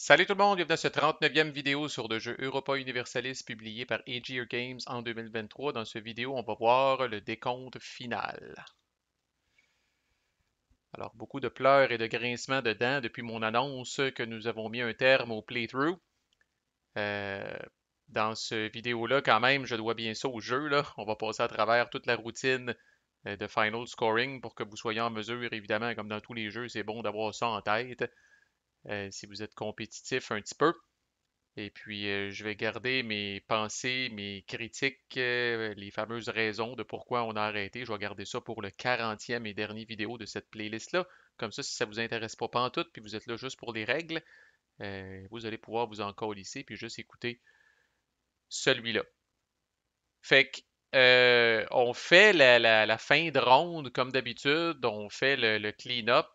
Salut tout le monde, bienvenue à cette 39e vidéo sur le jeu Europa Universalis publié par Aegir Games en 2023. Dans cette vidéo, on va voir le décompte final. Alors, beaucoup de pleurs et de grincements de dents depuis mon annonce que nous avons mis un terme au playthrough. Euh, dans cette vidéo-là, quand même, je dois bien ça au jeu, là. On va passer à travers toute la routine de Final Scoring pour que vous soyez en mesure, évidemment, comme dans tous les jeux, c'est bon d'avoir ça en tête. Si vous êtes compétitif un petit peu. Et puis, je vais garder mes pensées, mes critiques, les fameuses raisons de pourquoi on a arrêté. Je vais garder ça pour le 40e et dernier vidéo de cette playlist-là. Comme ça, si ça vous intéresse pas pantoute, puis vous êtes là juste pour les règles, vous allez pouvoir vous en câlisser puis juste écouter celui-là. Fait que, on fait la fin de ronde comme d'habitude, on fait le clean-up.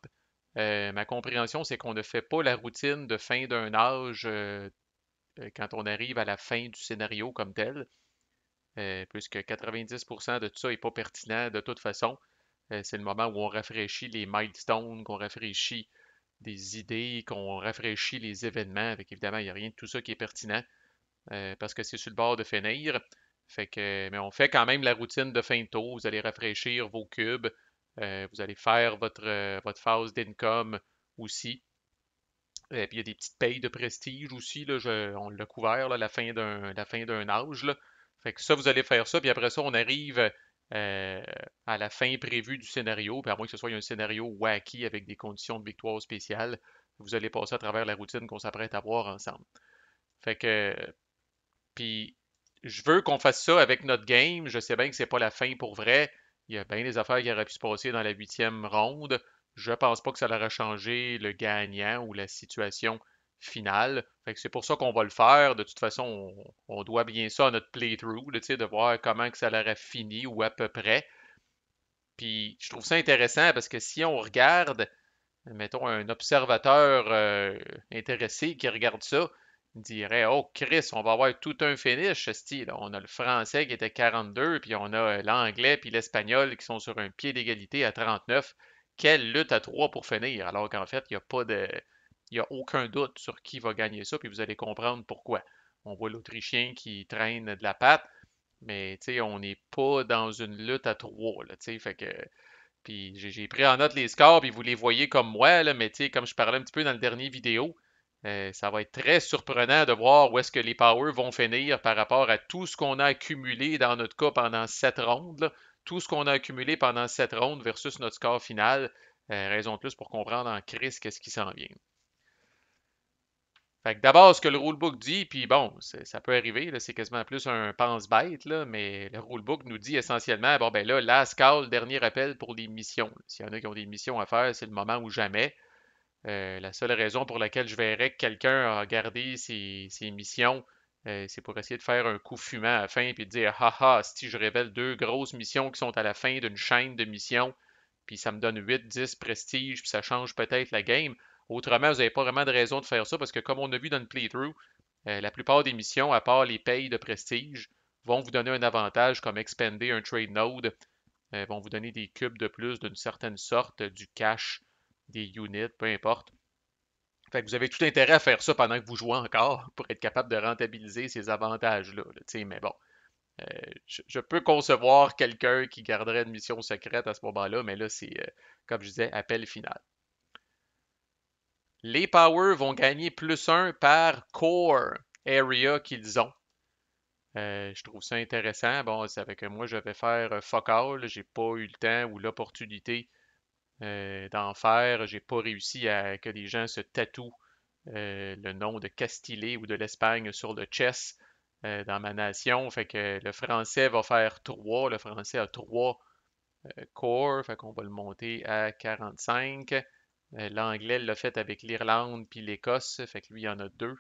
Ma compréhension, c'est qu'on ne fait pas la routine de fin d'un âge quand on arrive à la fin du scénario comme tel, puisque 90% de tout ça n'est pas pertinent de toute façon. C'est le moment où on rafraîchit les milestones, qu'on rafraîchit des idées, qu'on rafraîchit les événements. Avec évidemment, il n'y a rien de tout ça qui est pertinent parce que c'est sur le bord de finir. Fait que, mais on fait quand même la routine de fin de tour. Vous allez rafraîchir vos cubes. Vous allez faire votre phase d'income aussi. Puis il y a des petites payes de prestige aussi, là, on l'a couvert, là, la fin d'un âge. Là. Fait que ça, vous allez faire ça, puis après ça, on arrive à la fin prévue du scénario, puis à moins que ce soit un scénario wacky avec des conditions de victoire spéciales, vous allez passer à travers la routine qu'on s'apprête à voir ensemble. Fait que, puis je veux qu'on fasse ça avec notre game. Je sais bien que c'est pas la fin pour vrai. Il y a bien des affaires qui auraient pu se passer dans la huitième ronde. Je pense pas que ça aurait changé le gagnant ou la situation finale. Fait que c'est pour ça qu'on va le faire. De toute façon, on doit bien ça à notre playthrough, là, de voir comment que ça aurait fini ou à peu près. Puis je trouve ça intéressant parce que si on regarde, mettons, un observateur intéressé qui regarde ça, dirait: Oh, Chris, on va avoir tout un finish, style. On a le français qui était 42, puis on a l'anglais puis l'espagnol qui sont sur un pied d'égalité à 39. Quelle lutte à trois pour finir, alors qu'en fait, il y a aucun doute sur qui va gagner ça, puis vous allez comprendre pourquoi. On voit l'Autrichien qui traîne de la patte, mais tu sais, on n'est pas dans une lutte à trois, là, tu sais, fait que puis j'ai pris en note les scores, puis vous les voyez comme moi, là, mais tu sais, comme je parlais un petit peu dans le dernier vidéo, ça va être très surprenant de voir où est-ce que les Powers vont finir par rapport à tout ce qu'on a accumulé dans notre cas pendant 7 rondes, là. Tout ce qu'on a accumulé pendant 7 rondes versus notre score final. Raison de plus pour comprendre en crise qu'est-ce qui s'en vient. Fait que d'abord, ce que le rulebook dit, puis bon, ça peut arriver, là, c'est quasiment plus un pense-bête, là, mais le rulebook nous dit essentiellement, bon ben là, last call, dernier appel pour les missions. S'il y en a qui ont des missions à faire, c'est le moment ou jamais. La seule raison pour laquelle je verrais que quelqu'un a gardé ses missions, c'est pour essayer de faire un coup fumant à la fin, puis de dire, haha, si je révèle deux grosses missions qui sont à la fin d'une chaîne de missions, puis ça me donne 8, 10 prestige, puis ça change peut-être la game. Autrement, vous n'avez pas vraiment de raison de faire ça parce que, comme on a vu dans le playthrough, la plupart des missions, à part les payes de prestige, vont vous donner un avantage comme expender un trade node, vont vous donner des cubes de plus d'une certaine sorte, du cash, des units, peu importe. Fait que vous avez tout intérêt à faire ça pendant que vous jouez encore pour être capable de rentabiliser ces avantages-là. Mais bon, je peux concevoir quelqu'un qui garderait une mission secrète à ce moment-là, mais là, c'est, comme je disais, appel final. Les Powers vont gagner +1 par Core Area qu'ils ont. Je trouve ça intéressant. Bon, c'est avec moi, je vais faire fuck all. J'ai pas eu le temps ou l'opportunité d'en faire. J'ai pas réussi à que les gens se tatouent le nom de Castille ou de l'Espagne sur le chess dans ma nation. Fait que le français va faire 3. Le français a 3 core. Fait qu'on va le monter à 45. L'anglais l'a fait avec l'Irlande puis l'Écosse. Fait que lui, il y en a 2.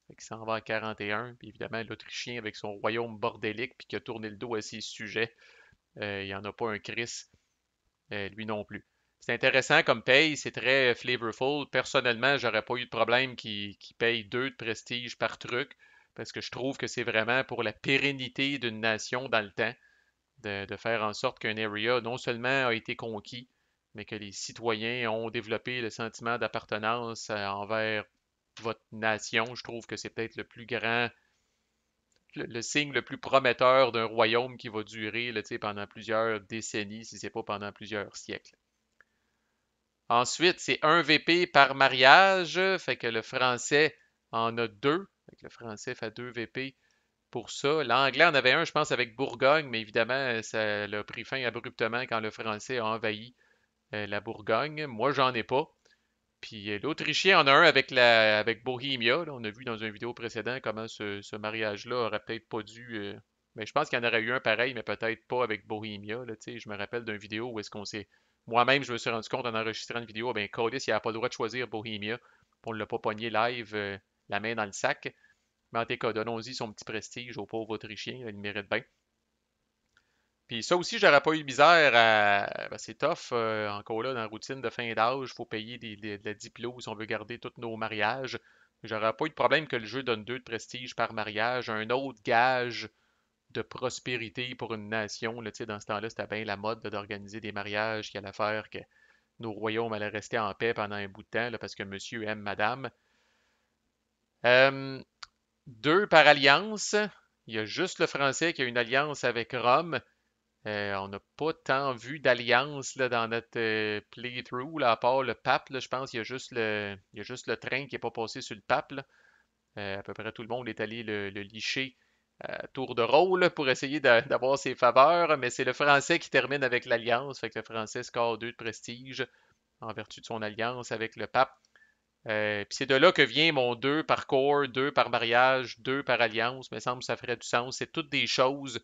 Fait qu'il s'en va à 41. Puis évidemment, l'Autrichien avec son royaume bordélique puis qui a tourné le dos à ses sujets. Il n'y en a pas un Chris, lui non plus. C'est intéressant comme paye, c'est très flavorful. Personnellement, j'aurais pas eu de problème qui paye 2 de prestige par truc, parce que je trouve que c'est vraiment pour la pérennité d'une nation dans le temps, de faire en sorte qu'un area non seulement a été conquis, mais que les citoyens ont développé le sentiment d'appartenance envers votre nation. Je trouve que c'est peut-être le plus grand, le signe le plus prometteur d'un royaume qui va durer là, pendant plusieurs décennies, si c'est pas pendant plusieurs siècles. Ensuite, c'est un VP par mariage, fait que le français en a deux. Fait que le français fait deux VP pour ça. L'anglais en avait un, je pense, avec Bourgogne, mais évidemment, ça a pris fin abruptement quand le français a envahi la Bourgogne. Moi, j'en ai pas. Puis l'Autrichien en a un avec Bohemia. Là. On a vu dans une vidéo précédente comment ce mariage-là aurait peut-être pas dû. Mais je pense qu'il y en aurait eu un pareil, mais peut-être pas avec Bohemia. Là, je me rappelle d'une vidéo où est-ce qu'on s'est. Moi-même, je me suis rendu compte en enregistrant une vidéo, ben Codis, il n'a pas le droit de choisir Bohemia. On ne l'a pas pogné live, la main dans le sac. Mais en tout cas, donnons-y son petit prestige au pauvre Autrichien, là, il le mérite bien. Puis ça aussi, j'aurais pas eu misère à. Ben, c'est tough, encore là, dans la routine de fin d'âge, il faut payer de la diplôme si on veut garder tous nos mariages. J'aurais pas eu de problème que le jeu donne deux de prestige par mariage, un autre gage de prospérité pour une nation. Là, dans ce temps-là, c'était bien la mode d'organiser des mariages qui allaient faire que nos royaumes allaient rester en paix pendant un bout de temps, là, parce que monsieur aime madame. Euh, Deux par alliance. Il y a juste le français qui a une alliance avec Rome. On n'a pas tant vu d'alliance là, dans notre playthrough, là, à part le pape. Là, je pense qu'il y a juste le train qui n'est pas passé sur le pape. Là. À peu près tout le monde est allé le licher à tour de rôle là, pour essayer d'avoir ses faveurs, mais c'est le français qui termine avec l'alliance. Fait que le français score 2 de prestige en vertu de son alliance avec le pape. Puis c'est de là que vient mon 2 par corps, 2 par mariage, 2 par alliance. Il me semble que ça ferait du sens. C'est toutes des choses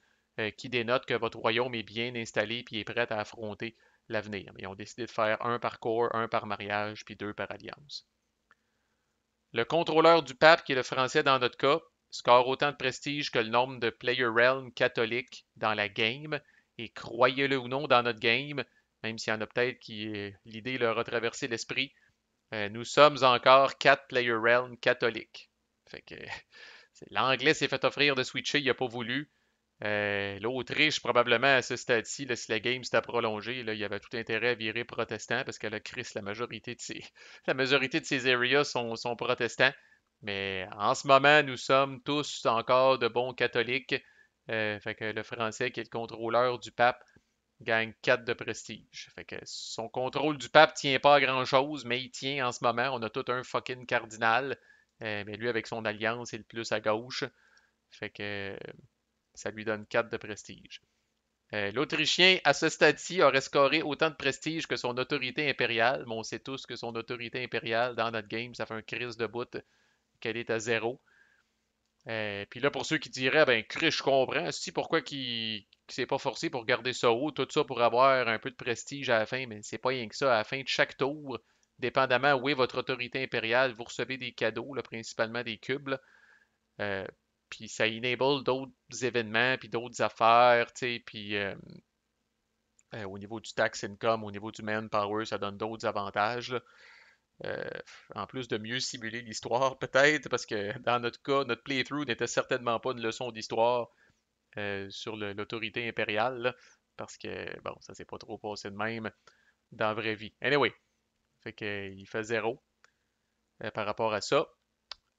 qui dénotent que votre royaume est bien installé et est prêt à affronter l'avenir. Mais ils ont décidé de faire un par corps, un par mariage, puis 2 par alliance. Le contrôleur du pape, qui est le français dans notre cas, score autant de prestige que le nombre de player realm catholiques dans la game. Et croyez-le ou non, dans notre game, même s'il y en a peut-être qui l'idée leur a traversé l'esprit, nous sommes encore 4 player realm catholiques. Fait que l'anglais s'est fait offrir de switcher, il n'a pas voulu. L'Autriche, probablement à ce stade-ci, si la game s'était prolongée, là, il y avait tout intérêt à virer protestant parce que la Chris, la majorité de ces areas sont protestants. Mais en ce moment, nous sommes tous encore de bons catholiques. Fait que le français, qui est le contrôleur du pape, gagne 4 de prestige. Fait que son contrôle du pape tient pas à grand-chose, mais il tient en ce moment. On a tout un fucking cardinal. Mais lui, avec son alliance, est le plus à gauche. Fait que ça lui donne 4 de prestige. L'Autrichien, à ce stade-ci, aurait scoré autant de prestige que son autorité impériale. Mais on sait tous que son autorité impériale dans notre game, ça fait un crise de bout qu'elle est à zéro. Puis là, pour ceux qui diraient, ben, Chris, je comprends, si pourquoi qu'il s'est pas forcé pour garder ça haut, tout ça pour avoir un peu de prestige à la fin, mais c'est pas rien que ça. À la fin de chaque tour, dépendamment où est votre autorité impériale, vous recevez des cadeaux, là, principalement des cubes. Là. Euh, puis ça enable d'autres événements, puis d'autres affaires, tu sais, puis au niveau du tax income, au niveau du manpower, ça donne d'autres avantages. Là. Euh, En plus de mieux simuler l'histoire, peut-être, parce que dans notre cas, notre playthrough n'était certainement pas une leçon d'histoire sur l'autorité impériale, là, parce que, bon, ça s'est pas trop passé de même dans la vraie vie. Anyway, fait que, il fait zéro par rapport à ça.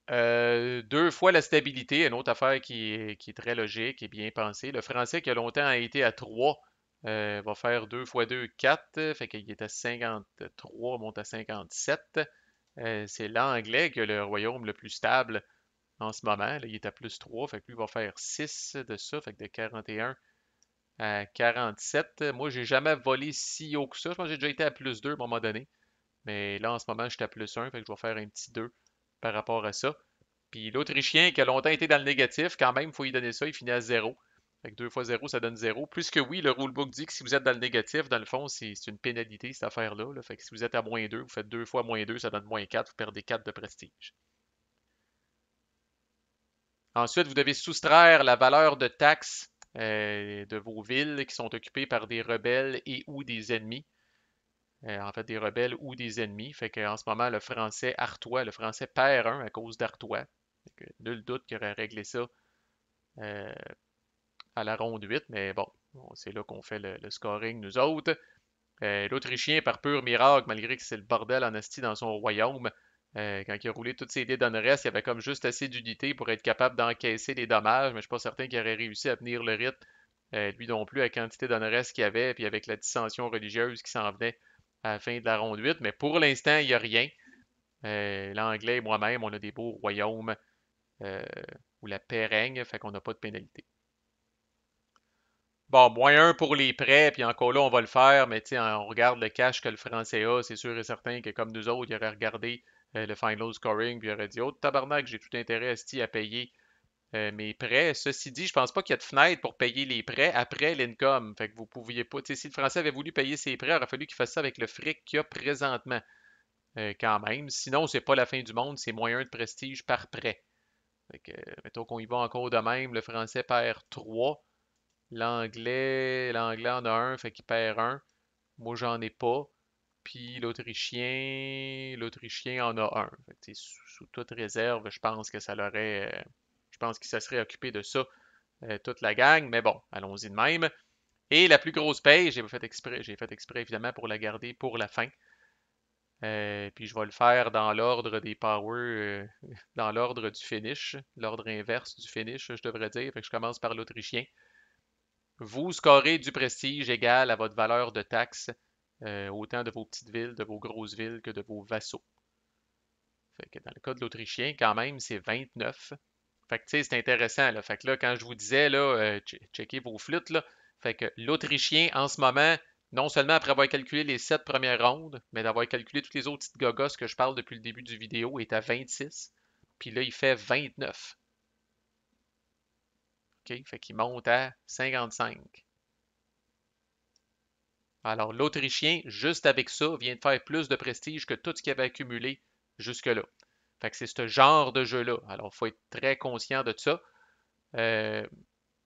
Deux fois la stabilité, une autre affaire qui est très logique et bien pensée. Le français qui a longtemps été à 3 va faire 2 fois 2, 4, fait qu'il est à 53, monte à 57. C'est l'anglais qui a le royaume le plus stable en ce moment. Là, il est à plus 3, fait que lui va faire 6 de ça, fait que de 41 à 47. Moi, j'ai jamais volé si haut que ça. Je pense que j'ai déjà été à plus 2 à un moment donné. Mais là, en ce moment, je suis à plus 1, fait que je vais faire un petit 2 par rapport à ça. Puis l'Autrichien, qui a longtemps été dans le négatif, quand même, il faut lui donner ça, il finit à 0. Fait que 2 fois 0, ça donne 0. Puisque oui, le rulebook dit que si vous êtes dans le négatif, dans le fond, c'est une pénalité, cette affaire-là. Là. Fait que si vous êtes à moins 2, vous faites 2 fois moins 2, ça donne moins 4, vous perdez 4 de prestige. Ensuite, vous devez soustraire la valeur de taxes de vos villes qui sont occupées par des rebelles et ou des ennemis. En fait, des rebelles ou des ennemis. Fait qu'en ce moment, le français Artois, le français perd 1 à cause d'Artois. Nul doute qu'il aurait réglé ça euh, à la ronde 8, mais bon, c'est là qu'on fait le scoring, nous autres. L'Autrichien, par pur miracle, malgré que c'est le bordel en esti dans son royaume, Quand il a roulé toutes ses dés d'Unrest, il y avait comme juste assez d'unités pour être capable d'encaisser les dommages, mais je suis pas certain qu'il aurait réussi à tenir le rythme, lui non plus, à la quantité d'Unrest qu'il y avait, puis avec la dissension religieuse qui s'en venait à la fin de la ronde 8. Mais pour l'instant, il n'y a rien. L'Anglais et moi-même, on a des beaux royaumes euh, où la paix règne, fait qu'on n'a pas de pénalité. Bon, -1 pour les prêts, puis encore là, on va le faire, mais tu sais, on regarde le cash que le français a, c'est sûr et certain que comme nous autres, il aurait regardé le final scoring, puis il aurait dit, oh tabarnak, j'ai tout intérêt à payer mes prêts. Ceci dit, je pense pas qu'il y a de fenêtre pour payer les prêts après l'income. Fait que vous pouviez pas, tu sais, si le français avait voulu payer ses prêts, il aurait fallu qu'il fasse ça avec le fric qu'il y a présentement, quand même. Sinon, c'est pas la fin du monde, c'est -1 de prestige par prêt. Fait que, mettons qu'on y va encore de même, le français perd 3. L'anglais en a un, fait qu'il perd un. Moi, j'en ai pas. Puis l'Autrichien en a un. Fait que, sous toute réserve, je pense qu'il se serait occupé de ça, toute la gang. Mais bon, allons-y de même. Et la plus grosse paye, j'ai fait exprès évidemment pour la garder pour la fin. Puis je vais le faire dans l'ordre des power, dans l'ordre du finish, l'ordre inverse du finish, je devrais dire. Fait que je commence par l'Autrichien. Vous scorez du prestige égal à votre valeur de taxe, autant de vos petites villes, de vos grosses villes que de vos vassaux. Fait que dans le cas de l'Autrichien, quand même, c'est 29. Fait que tu sais, c'est intéressant, là. Fait que là, quand je vous disais, là, checkez vos flûtes, là. Fait que l'Autrichien, en ce moment, non seulement après avoir calculé les 7 premières rondes, mais d'avoir calculé toutes les autres petites gogos que je parle depuis le début du vidéo, est à 26. Puis là, il fait 29. OK? Fait qu'il monte à 55. Alors, l'Autrichien, juste avec ça, vient de faire plus de prestige que tout ce qu'il avait accumulé jusque-là. Fait que c'est ce genre de jeu-là. Alors, il faut être très conscient de ça. Euh,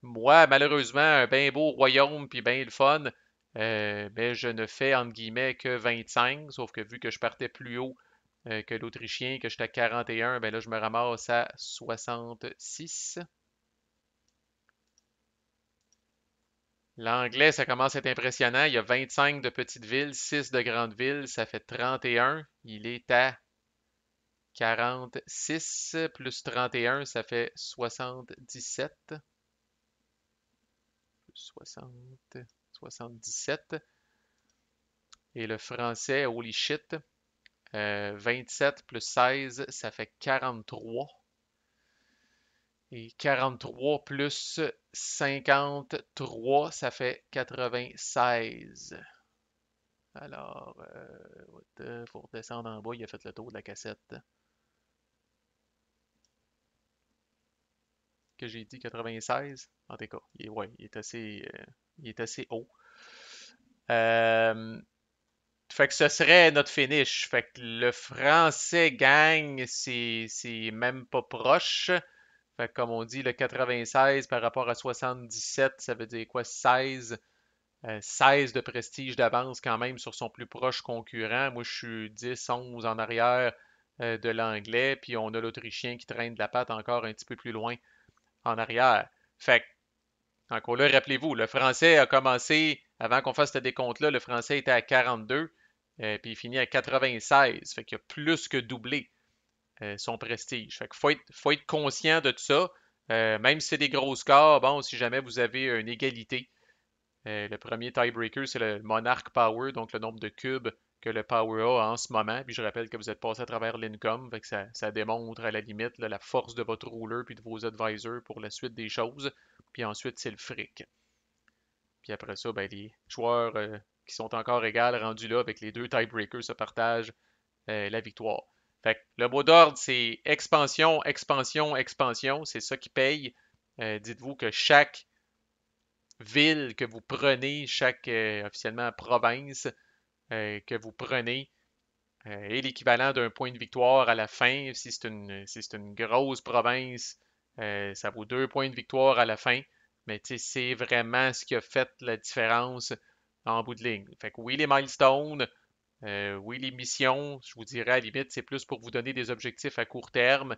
Moi, malheureusement, un bien beau royaume puis bien le fun, mais je ne fais entre guillemets que 25, sauf que vu que je partais plus haut que l'Autrichien, que j'étais à 41, ben là, je me ramasse à 66. L'anglais, ça commence à être impressionnant. Il y a 25 de petites villes, 6 de grandes villes, ça fait 31. Il est à 46 plus 31, ça fait 77. Plus 60, 77. Et le français, holy shit, 27 plus 16, ça fait 43. Et 43 plus 53, ça fait 96. Alors, faut redescendre en bas, il a fait le tour de la cassette. Que j'ai dit 96? En tout cas, ouais, il est assez haut. Euh, Fait que ce serait notre finish. Fait que le français gagne, c'est même pas proche. Fait que comme on dit, le 96 par rapport à 77, ça veut dire quoi? 16. 16 de prestige d'avance quand même sur son plus proche concurrent. Moi, je suis 10, 11 en arrière de l'anglais, puis on a l'Autrichien qui traîne de la patte encore un petit peu plus loin en arrière. Fait que, encore là, rappelez-vous, le français a commencé, avant qu'on fasse ce décompte-là, le français était à 42, puis il finit à 96. Fait qu'il a plus que doublé son prestige. Fait qu'il faut être conscient de tout ça. Même si c'est des gros scores, bon, si jamais vous avez une égalité, le premier tiebreaker, c'est le Monarch Power, donc le nombre de cubes que le Power a en ce moment. Puis je rappelle que vous êtes passé à travers l'income, fait que ça démontre à la limite là, la force de votre ruler puis de vos advisors pour la suite des choses. Puis ensuite, c'est le fric. Puis après ça, ben, les joueurs qui sont encore égales, rendus là avec les deux tiebreakers, se partagent la victoire. Fait que le mot d'ordre, c'est expansion, expansion, expansion. C'est ça qui paye. Dites-vous que chaque ville que vous prenez, chaque officiellement province que vous prenez est l'équivalent d'un point de victoire à la fin. Si c'est une grosse province, ça vaut 2 points de victoire à la fin. Mais c'est vraiment ce qui a fait la différence en bout de ligne. Fait que oui, les milestones, oui, les missions, je vous dirais à la limite, c'est plus pour vous donner des objectifs à court terme,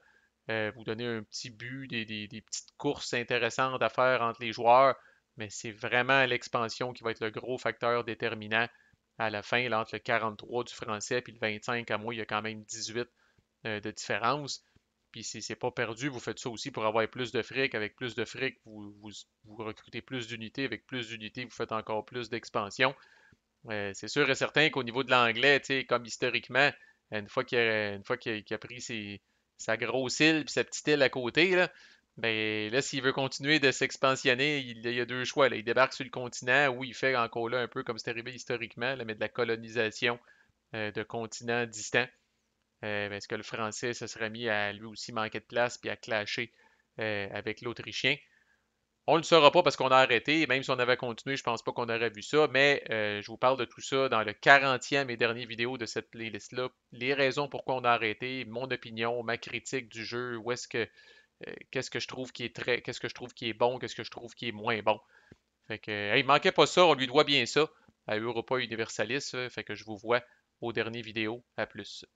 vous donner un petit but, des petites courses intéressantes à faire entre les joueurs, mais c'est vraiment l'expansion qui va être le gros facteur déterminant à la fin, là, entre le 43 du français et le 25 à moi, il y a quand même 18 de différence. Puis si c'est pas perdu, vous faites ça aussi pour avoir plus de fric. Avec plus de fric, vous recrutez plus d'unités. Avec plus d'unités, vous faites encore plus d'expansion. C'est sûr et certain qu'au niveau de l'anglais, tu sais, comme historiquement, une fois qu'il a pris sa grosse île puis sa petite île à côté, là, ben là, s'il veut continuer de s'expansionner, il y a deux choix, là. Il débarque sur le continent ou il fait encore là un peu comme c'est arrivé historiquement, là, mais de la colonisation de continents distants. Parce que le français se serait mis à lui aussi manquer de place puis à clasher avec l'Autrichien. On ne le saura pas parce qu'on a arrêté. Même si on avait continué, je pense pas qu'on aurait vu ça. Mais je vous parle de tout ça dans le 40e et dernier vidéo de cette playlist-là. Les raisons pourquoi on a arrêté, mon opinion, ma critique du jeu, qu'est-ce que je trouve qui est qu'est-ce que je trouve qui est bon, qu'est-ce que je trouve qui est moins bon. Fait que, hey, il manquait pas ça, on lui doit bien ça à Europa Universalis. Fait que je vous vois aux dernières vidéos. À plus.